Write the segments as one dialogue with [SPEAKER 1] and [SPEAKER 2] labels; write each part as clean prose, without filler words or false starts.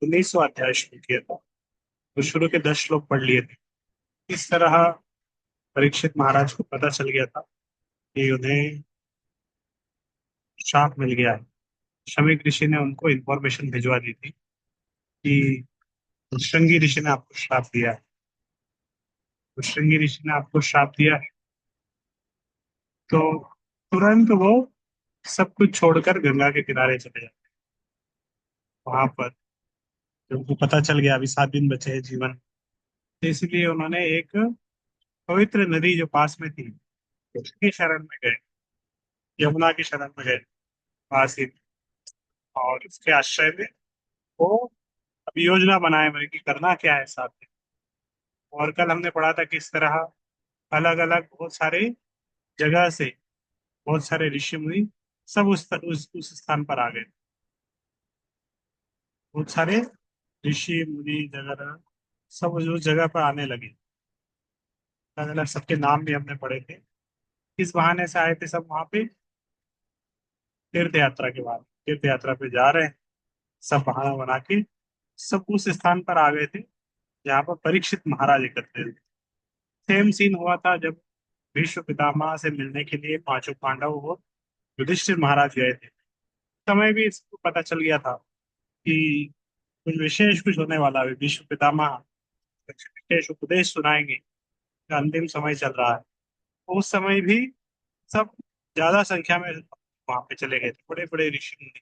[SPEAKER 1] 19वां अध्याय शुरू किया था। तो शुरू के 10 श्लोक पढ़ लिए थे। इस तरह परीक्षित महाराज को पता चल गया था कि उन्हें श्राप मिल गया है। शमीक ऋषि ने उनको इन्फॉर्मेशन भिजवा दी थी कि श्रृंगी ऋषि ने आपको श्राप दिया है। तो श्रृंगी ऋषि ने आपको श्राप दिया है, तो तुरंत वो सब कुछ छोड़कर गंगा के किनारे चले जाते। वहां पर जब उनको पता चल गया अभी 7 दिन बचे हैं जीवन, तो इसलिए उन्होंने एक पवित्र नदी जो पास में थी उसकी शरण में गए, यमुना की शरण में गए पास ही। और उसके आश्रय में वो अभी योजना बनाए हुए कि करना क्या है साथ में। और कल हमने पढ़ा था कि इस तरह अलग अलग बहुत सारे जगह से बहुत सारे ऋषि मुनि सब उस स्थान पर आ गए। बहुत सारे ऋषि मुनि वगैरह सब उस जगह पर आने लगे। अलग अलग सबके नाम भी हमने पढ़े थे। किस बहाने से आए थे सब वहां पे? तीर्थ यात्रा के बाद तीर्थ यात्रा पे जा रहे हैं, सब बहाना बना के सब उस स्थान पर आ गए थे जहाँ पर परीक्षित महाराज एकत्रित थे। सेम सीन हुआ था जब भीष्म पितामह से मिलने के लिए पांचों पांडव और युधिष्ठिर महाराज गए थे। समय भी इसको पता चल गया था कि कुछ विशेष कुछ होने वाला है। भीष्म पितामह कुछ विशेष उपदेश सुनाएंगे। अंतिम समय चल रहा है। उस समय भी सब ज्यादा संख्या में वहां पे चले गए थे, बड़े बड़े ऋषि मुनि।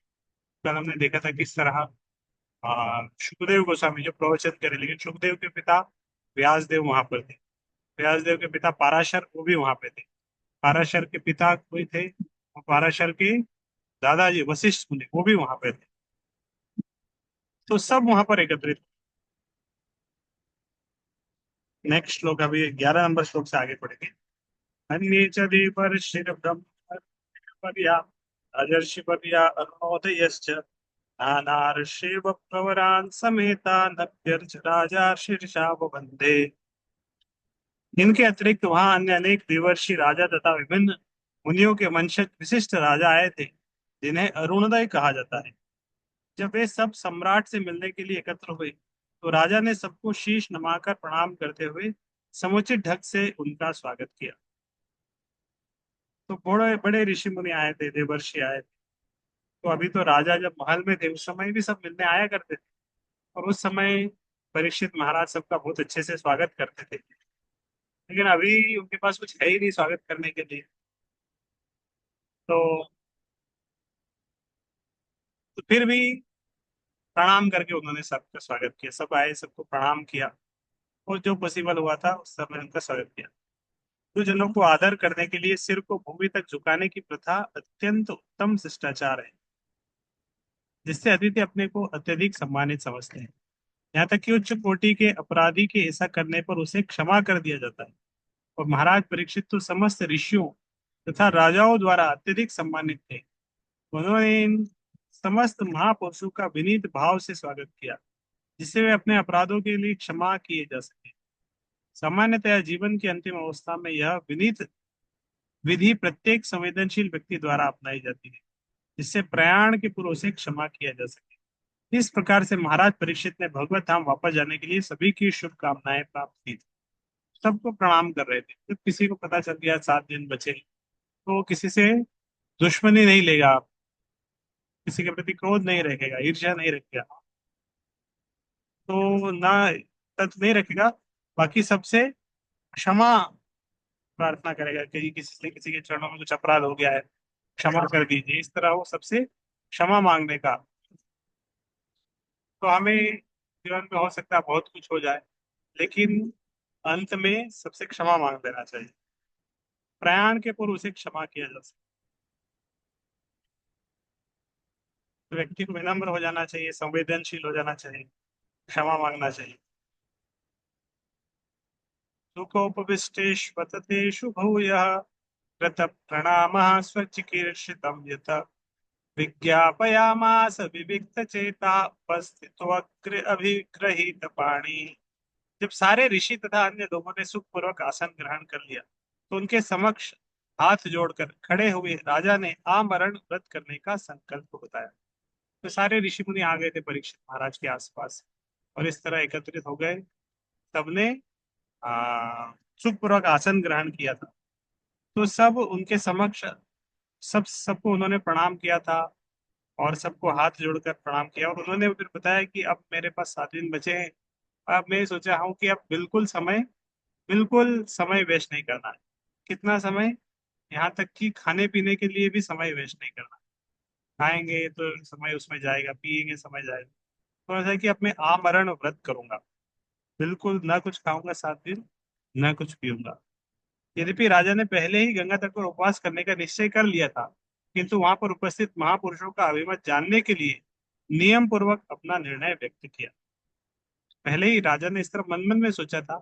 [SPEAKER 1] कल हमने देखा था किस तरह सुखदेव गोस्वामी जो प्रवचन करे, लेकिन सुखदेव के पिता व्यासदेव वहां पर थे। व्यासदेव के पिता पाराशर वो भी वहां पे थे। पाराशर के पिता कोई थे, वो पाराशर के दादाजी वशिष्ठ मुनि वो भी वहां पे थे। तो सब वहां पर एकत्रित। नेक्स्ट श्लोक अभी 11 नंबर श्लोक से आगे पढ़ेंगे। अन्ये च देवर्षि ब्रह्मर्या राजर्षिपर्या अरुणोदयश्च नानार्षेव प्रवरान् समेता नभ्यर्च राजा शीर्षा वन्दे। इनके अतिरिक्त वहां अन्य अनेक देवर्षि राजा तथा विभिन्न मुनियों के वंशज विशिष्ट राजा आए थे, जिन्हें अरुणोदय कहा जाता है। जब वे सब सम्राट से मिलने के लिए एकत्र हुए तो राजा ने सबको शीश नमाकर प्रणाम करते हुए समुचित ढंग से उनका स्वागत किया। तो बड़े बड़े ऋषि मुनि आए थे, देवर्षि आए थे। तो अभी तो राजा जब महल में थे उस समय भी सब मिलने आया करते थे। और उस समय परीक्षित महाराज सबका बहुत अच्छे से स्वागत करते थे। लेकिन अभी उनके पास कुछ है ही नहीं स्वागत करने के लिए। तो फिर भी प्रणाम करके उन्होंने सबका स्वागत किया। सब आए, सबको प्रणाम किया और जो पॉसिबल हुआ था उस समय उनका स्वागत किया। तो जनों को आदर करने के लिए सिर को भूमि तक झुकाने की प्रथा अत्यंत उत्तम शिष्टाचार है, जिससे अतिथि अपने को अत्यधिक सम्मानित समझते हैं। यहाँ तक कि उच्च कोटि के अपराधी के ऐसा करने पर उसे क्षमा कर दिया जाता है। और महाराज परीक्षित तो समस्त ऋषियों तथा राजाओं द्वारा अत्यधिक सम्मानित थे। उन्होंने इन समस्त महापुरुषों का विनीत भाव से स्वागत किया, जिससे वे अपने अपराधों के लिए क्षमा किए जा सके। सामान्यतः जीवन की अंतिम अवस्था में यह विनीत विधि प्रत्येक संवेदनशील व्यक्ति द्वारा अपनाई जाती है, जिससे प्रयाण के पूर्व से क्षमा किया जा सके। इस प्रकार से महाराज परीक्षित ने भगवत धाम वापस जाने के लिए सभी की शुभकामनाएं प्राप्त की। सबको प्रणाम कर रहे थे। जब किसी को पता चल गया 7 दिन बचे, तो किसी से दुश्मनी नहीं लेगा आप, किसी के प्रति क्रोध नहीं रखेगा, ईर्ष्या नहीं रखेगा, तो ना तत्व नहीं रखेगा। बाकी सबसे क्षमा प्रार्थना करेगा कि किसी से किसी के चरणों में कुछ अपराध हो गया है, क्षमा कर दीजिए। इस तरह वो सबसे क्षमा मांगने का। तो हमें जीवन में हो सकता है बहुत कुछ हो जाए, लेकिन अंत में सबसे क्षमा मांग लेना चाहिए। प्रयाण के पूर्व उसे क्षमा किया जा सकता है। तो व्यक्ति को विनम्र हो जाना चाहिए, संवेदनशील हो जाना चाहिए, क्षमा मांगना चाहिए। सुखोपविष्टेष्वततेषु भूयः कृत प्रणामः स्वचिकीर्षितं यत विज्ञापयामास विविक्त चेता उपस्थितोऽग्र अभिग्रहीत पाणी। जब सारे ऋषि तथा अन्य लोगों ने सुखपूर्वक आसन ग्रहण कर लिया तो उनके समक्ष हाथ जोड़कर खड़े हुए राजा ने आमरण व्रत करने का संकल्प बताया। तो सारे ऋषि मुनि आ गए थे परीक्षित महाराज के आसपास, और इस तरह एकत्रित हो गए। सबने सुखपूर्वक आसन ग्रहण किया था। तो सब उनके समक्ष, सबको उन्होंने प्रणाम किया था, और सबको हाथ जोड़कर प्रणाम किया, और उन्होंने फिर बताया कि अब मेरे पास 7 दिन बचे हैं। अब मैं सोचा हूँ कि अब बिल्कुल समय वेस्ट नहीं करना है। कितना समय? यहाँ तक कि खाने पीने के लिए भी समय वेस्ट नहीं करना। खाएंगे तो समय उसमें जाएगा, पिएंगे समय जाएगा। तो ऐसा है कि अब मैं आमरण व्रत करूंगा, बिल्कुल ना कुछ खाऊंगा 7 दिन, ना कुछ पीऊंगा। यद्यपि राजा ने पहले ही गंगा तट पर उपवास करने का निश्चय कर लिया था, किंतु वहां पर उपस्थित महापुरुषों का अभिमत जानने के लिए नियम पूर्वक अपना निर्णय व्यक्त किया। पहले ही राजा ने इस तरह मन मन में सोचा था।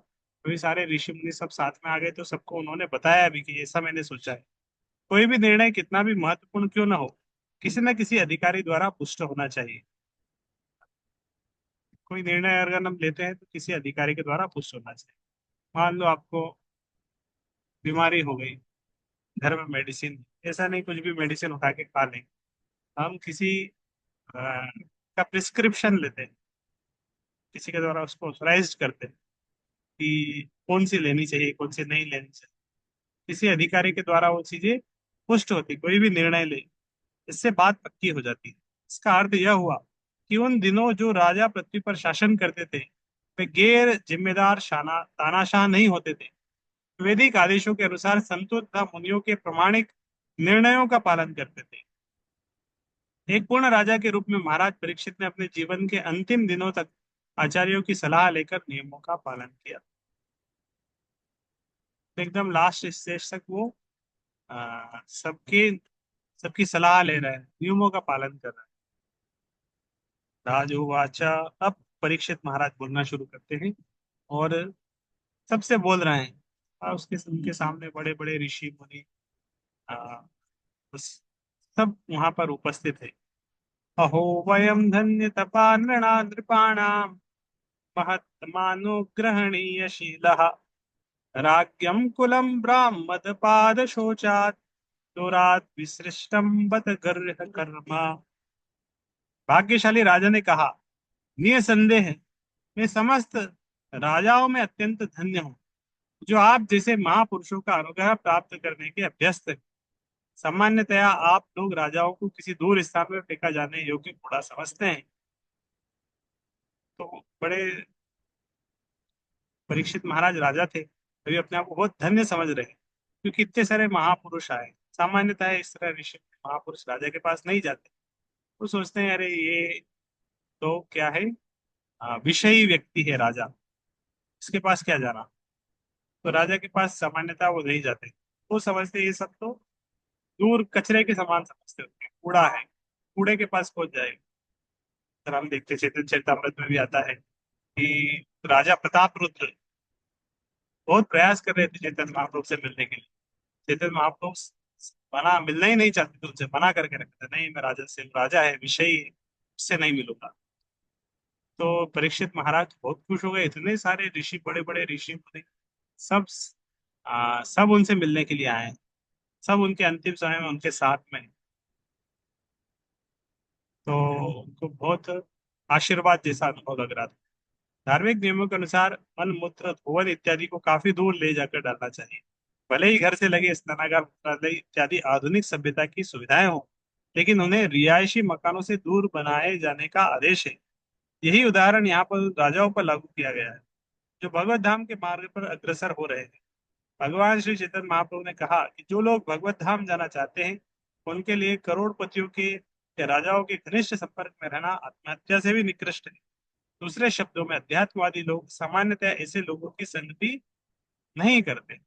[SPEAKER 1] अभी सारे ऋषि मुनि सब साथ में आ गए, तो सबको उन्होंने बताया भी कि ऐसा मैंने सोचा है। कोई भी निर्णय कितना भी महत्वपूर्ण क्यों ना हो, किसी न किसी अधिकारी द्वारा पुष्ट होना चाहिए। कोई निर्णय अगर हम लेते हैं तो किसी अधिकारी के द्वारा पुष्ट होना चाहिए। मान लो आपको बीमारी हो गई, घर में मेडिसिन, ऐसा नहीं कुछ भी मेडिसिन उठा के खा लें। हम किसी का प्रिस्क्रिप्शन लेते हैं, किसी के द्वारा उसको ऑथराइज करते हैं कि कौन सी लेनी चाहिए, कौन सी नहीं लेनी चाहिए। किसी अधिकारी के द्वारा वो चीजें पुष्ट होती, कोई भी निर्णय ले, इससे बात पक्की हो जाती है। इसका अर्थ यह हुआ कि उन दिनों जो राजा पृथ्वी पर शासन करते थे, वे गैर जिम्मेदार शाना तानाशाह नहीं होते थे। वैदिक आदेशों के अनुसार संतों तथा मुनियों के प्रामाणिक निर्णयों का पालन करते थे। एक पूर्ण राजा के रूप में महाराज परीक्षित ने अपने जीवन के अंतिम दिनों तक आचार्यों की सलाह लेकर नियमों का पालन किया। तो एकदम लास्ट स्टेज तक वो सबके सबकी सलाह ले रहे हैं, नियमों का पालन कर रहे हैं। राजोवाचा, अब परीक्षित महाराज बोलना शुरू करते हैं, और सबसे बोल रहे हैं। और उसके उनके सामने बड़े बड़े ऋषि मुनि, आ, बस सब वहां पर उपस्थित है। अहो वयम धन्य तपा नृणां महत्मानुग्रहणीयशीलः राज्ञं कुलं ब्राह्मदपादशोचात् दूरात् विसृष्टं बत गर्ह कर्म। भाग्यशाली राजा ने कहा, निसंदेह मैं समस्त राजाओं में अत्यंत धन्य हूँ, जो आप जैसे महापुरुषों का अनुग्रह प्राप्त करने के अभ्यस्त है। सामान्यतया आप लोग राजाओं को किसी दूर स्थान में फेंका जाने योग्य कूड़ा समझते हैं। तो बड़े परीक्षित महाराज राजा थे, तभी अपने आप को बहुत धन्य समझ रहे हैं, क्योंकि इतने सारे महापुरुष आए। सामान्यतः इस तरह ऋषि महापुरुष राजा के पास नहीं जाते। वो सोचते हैं, अरे ये तो क्या है, विषयी व्यक्ति है राजा, इसके पास क्या जाना। तो राजा के पास सामान्यतः वो नहीं जाते। वो समझते ये सब तो दूर कचरे के समान समझते होते हैं, कूड़ा है, कूड़े के पास पहुंच जाएगा। सर हम देखते चैतन्य चरितमृत में भी आता है कि राजा प्रताप रुद्र बहुत प्रयास कर रहे थे चैतन्य महाप्रभु से मिलने के लिए। चैतन्य महाप्रभु मना मिलना ही नहीं चाहते थे उनसे, मना करके रखते थे, नहीं मैं राजा से, राजा है, विषयी है, उससे नहीं मिलूंगा। तो परीक्षित महाराज बहुत खुश हो गए, इतने सारे ऋषि, बड़े बड़े ऋषि मुनि, सब सब उनसे मिलने के लिए आए हैं। सब उनके अंतिम समय में उनके साथ में। तो उनको बहुत आशीर्वाद जैसा अनुभव लग रहा था। धार्मिक नियमों के अनुसार मल मूत्र धोवन इत्यादि को काफी दूर ले जाकर डालना चाहिए। भले ही घर से लगे स्नानागार पुस्तकालय इत्यादि आधुनिक सभ्यता की सुविधाएं हों, लेकिन उन्हें रिहायशी मकानों से दूर बनाए जाने का आदेश है। यही उदाहरण यहाँ पर राजाओं पर लागू किया गया है, जो भगवत धाम के मार्ग पर अग्रसर हो रहे हैं। भगवान श्री चैतन्य महाप्रभु ने कहा कि जो लोग भगवत धाम जाना चाहते हैं, उनके लिए करोड़पतियों के या राजाओं के घनिष्ठ संपर्क में रहना आत्महत्या से भी निकृष्ट है। दूसरे शब्दों में अध्यात्मवादी लोग सामान्यतः ऐसे लोगों की संगति नहीं करते,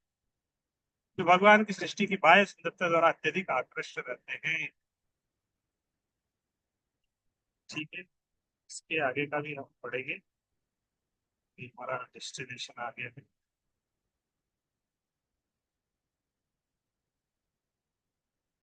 [SPEAKER 1] जो भगवान की सृष्टि की बाह्य सुंदरता द्वारा अत्यधिक आकृष्ट रहते हैं। ठीक है, इसके आगे का भी हम पढ़ेंगे कि हमारा डेस्टिनेशन आ गया है।